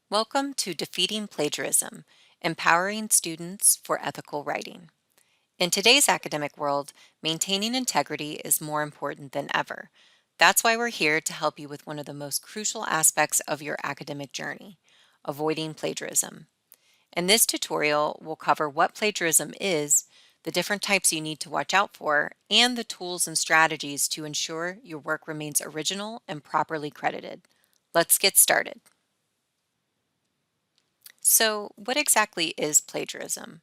Welcome to Defeating Plagiarism, Empowering Students for Ethical Writing. In today's academic world, maintaining integrity is more important than ever. That's why we're here to help you with one of the most crucial aspects of your academic journey, avoiding plagiarism. In this tutorial, we'll cover what plagiarism is, the different types you need to watch out for, and the tools and strategies to ensure your work remains original and properly credited. Let's get started. So, what exactly is plagiarism?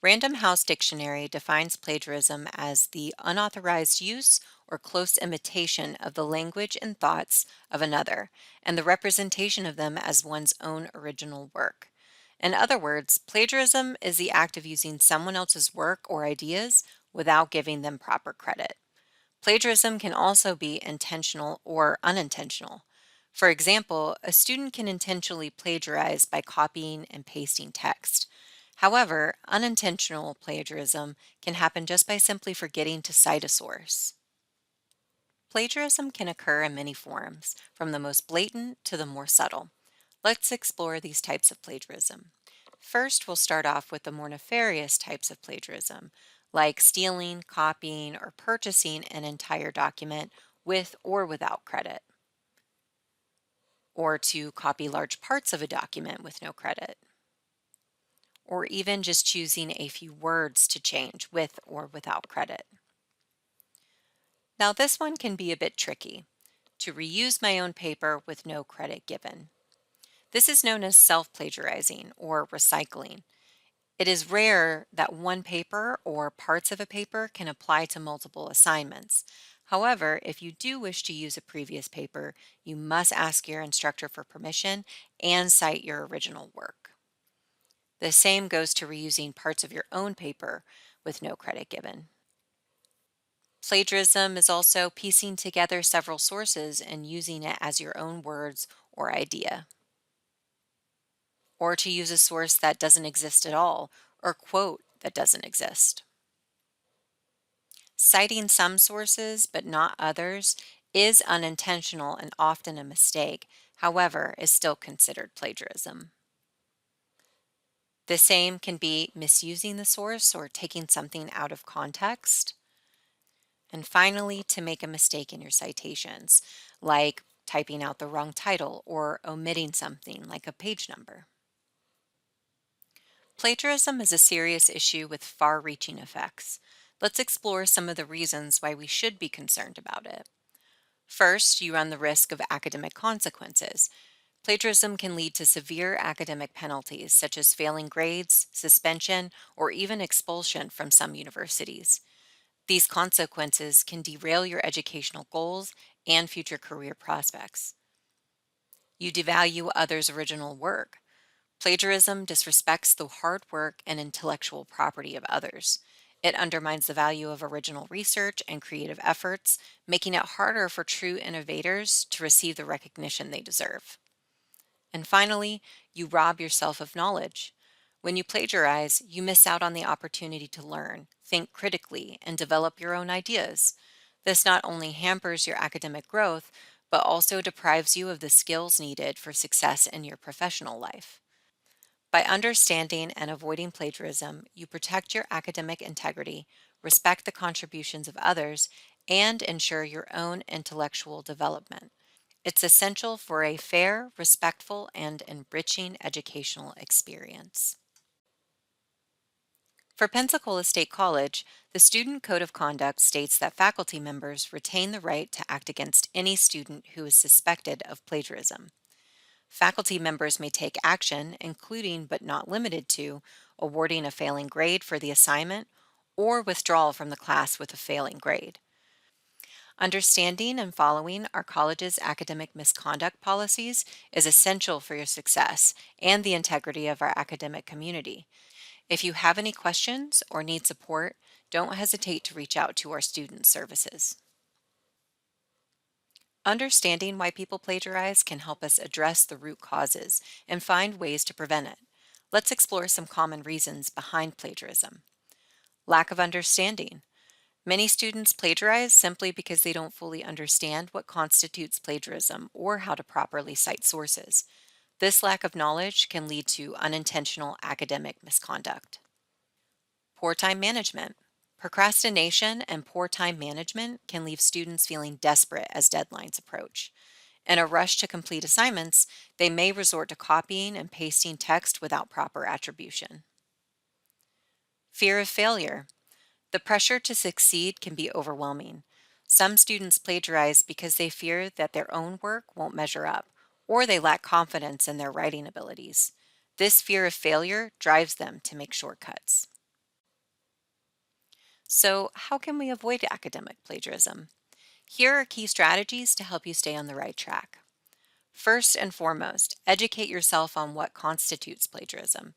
Random House Dictionary defines plagiarism as the unauthorized use or close imitation of the language and thoughts of another, and the representation of them as one's own original work. In other words, plagiarism is the act of using someone else's work or ideas without giving them proper credit. Plagiarism can also be intentional or unintentional. For example, a student can intentionally plagiarize by copying and pasting text. However, unintentional plagiarism can happen just by simply forgetting to cite a source. Plagiarism can occur in many forms, from the most blatant to the more subtle. Let's explore these types of plagiarism. First, we'll start off with the more nefarious types of plagiarism, like stealing, copying, or purchasing an entire document with or without credit, or to copy large parts of a document with no credit, or even just choosing a few words to change with or without credit. Now, this one can be a bit tricky. To reuse my own paper with no credit given. This is known as self-plagiarizing or recycling. It is rare that one paper or parts of a paper can apply to multiple assignments. However, if you do wish to use a previous paper, you must ask your instructor for permission and cite your original work. The same goes to reusing parts of your own paper with no credit given. Plagiarism is also piecing together several sources and using it as your own words or idea, or to use a source that doesn't exist at all, or quote that doesn't exist. Citing some sources but not others is unintentional and often a mistake, however, is still considered plagiarism. The same can be misusing the source or taking something out of context. And finally, to make a mistake in your citations, like typing out the wrong title or omitting something like a page number. Plagiarism is a serious issue with far-reaching effects. Let's explore some of the reasons why we should be concerned about it. First, you run the risk of academic consequences. Plagiarism can lead to severe academic penalties, such as failing grades, suspension, or even expulsion from some universities. These consequences can derail your educational goals and future career prospects. You devalue others' original work. Plagiarism disrespects the hard work and intellectual property of others. It undermines the value of original research and creative efforts, making it harder for true innovators to receive the recognition they deserve. And finally, you rob yourself of knowledge. When you plagiarize, you miss out on the opportunity to learn, think critically, and develop your own ideas. This not only hampers your academic growth, but also deprives you of the skills needed for success in your professional life. By understanding and avoiding plagiarism, you protect your academic integrity, respect the contributions of others, and ensure your own intellectual development. It's essential for a fair, respectful, and enriching educational experience. For Pensacola State College, the Student Code of Conduct states that faculty members retain the right to act against any student who is suspected of plagiarism. Faculty members may take action, including but not limited to awarding a failing grade for the assignment or withdrawal from the class with a failing grade. Understanding and following our college's academic misconduct policies is essential for your success and the integrity of our academic community. If you have any questions or need support, don't hesitate to reach out to our student services. Understanding why people plagiarize can help us address the root causes and find ways to prevent it. Let's explore some common reasons behind plagiarism. Lack of understanding. Many students plagiarize simply because they don't fully understand what constitutes plagiarism or how to properly cite sources. This lack of knowledge can lead to unintentional academic misconduct. Poor time management. Procrastination and poor time management can leave students feeling desperate as deadlines approach. In a rush to complete assignments, they may resort to copying and pasting text without proper attribution. Fear of failure. The pressure to succeed can be overwhelming. Some students plagiarize because they fear that their own work won't measure up, or they lack confidence in their writing abilities. This fear of failure drives them to make shortcuts. So, how can we avoid academic plagiarism? Here are key strategies to help you stay on the right track. First and foremost, educate yourself on what constitutes plagiarism.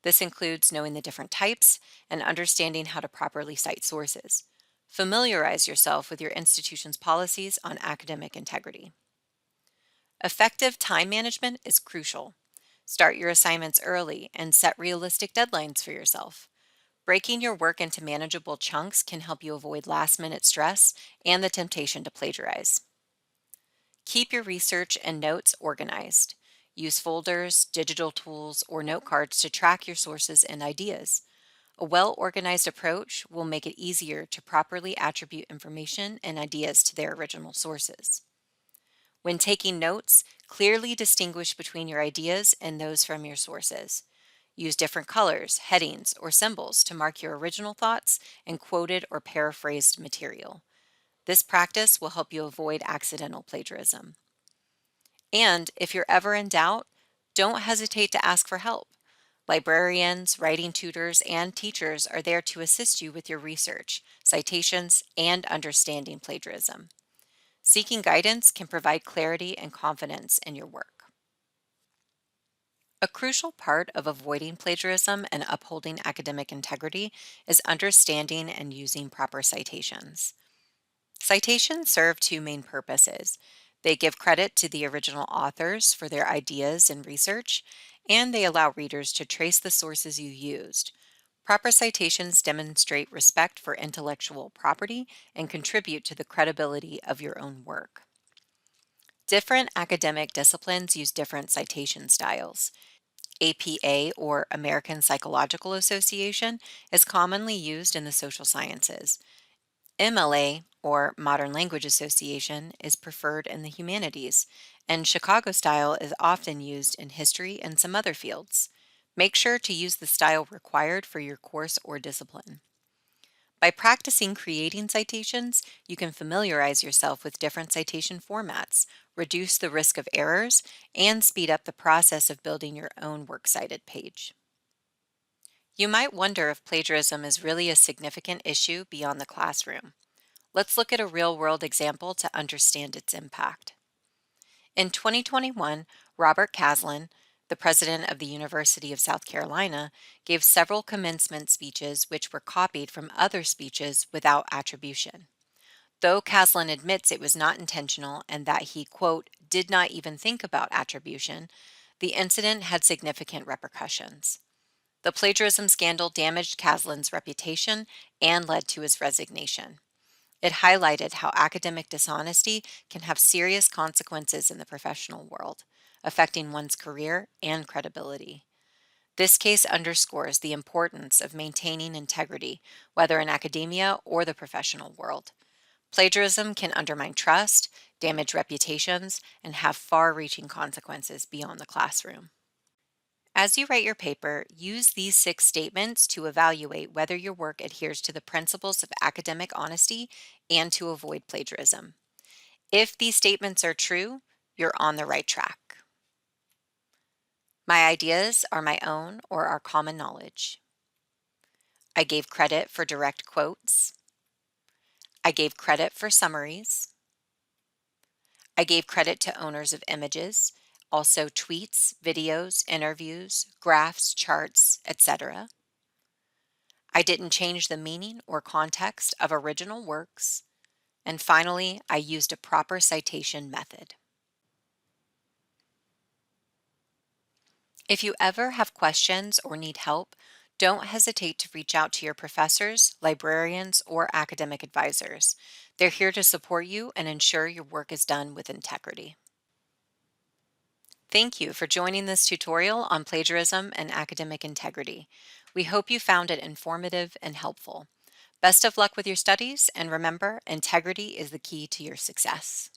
This includes knowing the different types and understanding how to properly cite sources. Familiarize yourself with your institution's policies on academic integrity. Effective time management is crucial. Start your assignments early and set realistic deadlines for yourself. Breaking your work into manageable chunks can help you avoid last-minute stress and the temptation to plagiarize. Keep your research and notes organized. Use folders, digital tools, or note cards to track your sources and ideas. A well-organized approach will make it easier to properly attribute information and ideas to their original sources. When taking notes, clearly distinguish between your ideas and those from your sources. Use different colors, headings, or symbols to mark your original thoughts and quoted or paraphrased material. This practice will help you avoid accidental plagiarism. And if you're ever in doubt, don't hesitate to ask for help. Librarians, writing tutors, and teachers are there to assist you with your research, citations, and understanding plagiarism. Seeking guidance can provide clarity and confidence in your work. A crucial part of avoiding plagiarism and upholding academic integrity is understanding and using proper citations. Citations serve two main purposes. They give credit to the original authors for their ideas and research, and they allow readers to trace the sources you used. Proper citations demonstrate respect for intellectual property and contribute to the credibility of your own work. Different academic disciplines use different citation styles. APA, or American Psychological Association, is commonly used in the social sciences. MLA, or Modern Language Association, is preferred in the humanities, and Chicago style is often used in history and some other fields. Make sure to use the style required for your course or discipline. By practicing creating citations, you can familiarize yourself with different citation formats, reduce the risk of errors, and speed up the process of building your own works cited page. You might wonder if plagiarism is really a significant issue beyond the classroom. Let's look at a real-world example to understand its impact. In 2021, Robert Caslin, the president of the University of South Carolina, gave several commencement speeches which were copied from other speeches without attribution. Though Caslin admits it was not intentional and that he, quote, did not even think about attribution, the incident had significant repercussions. The plagiarism scandal damaged Caslin's reputation and led to his resignation. It highlighted how academic dishonesty can have serious consequences in the professional world, affecting one's career and credibility. This case underscores the importance of maintaining integrity, whether in academia or the professional world. Plagiarism can undermine trust, damage reputations, and have far-reaching consequences beyond the classroom. As you write your paper, use these 6 statements to evaluate whether your work adheres to the principles of academic honesty and to avoid plagiarism. If these statements are true, you're on the right track. My ideas are my own or are common knowledge. I gave credit for direct quotes. I gave credit for summaries. I gave credit to owners of images, also tweets, videos, interviews, graphs, charts, etc. I didn't change the meaning or context of original works. And finally, I used a proper citation method. If you ever have questions or need help, don't hesitate to reach out to your professors, librarians, or academic advisors. They're here to support you and ensure your work is done with integrity. Thank you for joining this tutorial on plagiarism and academic integrity. We hope you found it informative and helpful. Best of luck with your studies, and remember, integrity is the key to your success.